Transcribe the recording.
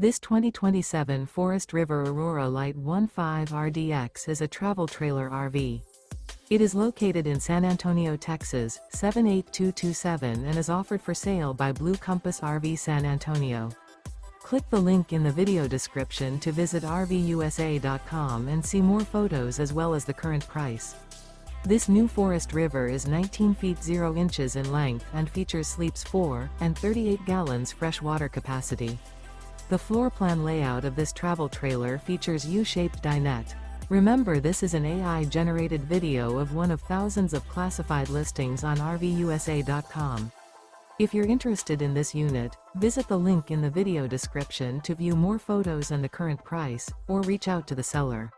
This 2027 Forest River Aurora Light 15 RDX is a travel trailer RV. It is located in San Antonio, Texas, 78227 and is offered for sale by Blue Compass RV San Antonio. Click the link in the video description to visit RVUSA.com and see more photos as well as the current price. This new Forest River is 19 feet 0 inches in length and features sleeps 4 and 38 gallons fresh water capacity. The floor plan layout of this travel trailer features U-Shaped Dinette. Remember, this is an AI-generated video of one of thousands of classified listings on RVUSA.com. If you're interested in this unit, visit the link in the video description to view more photos and the current price, or reach out to the seller.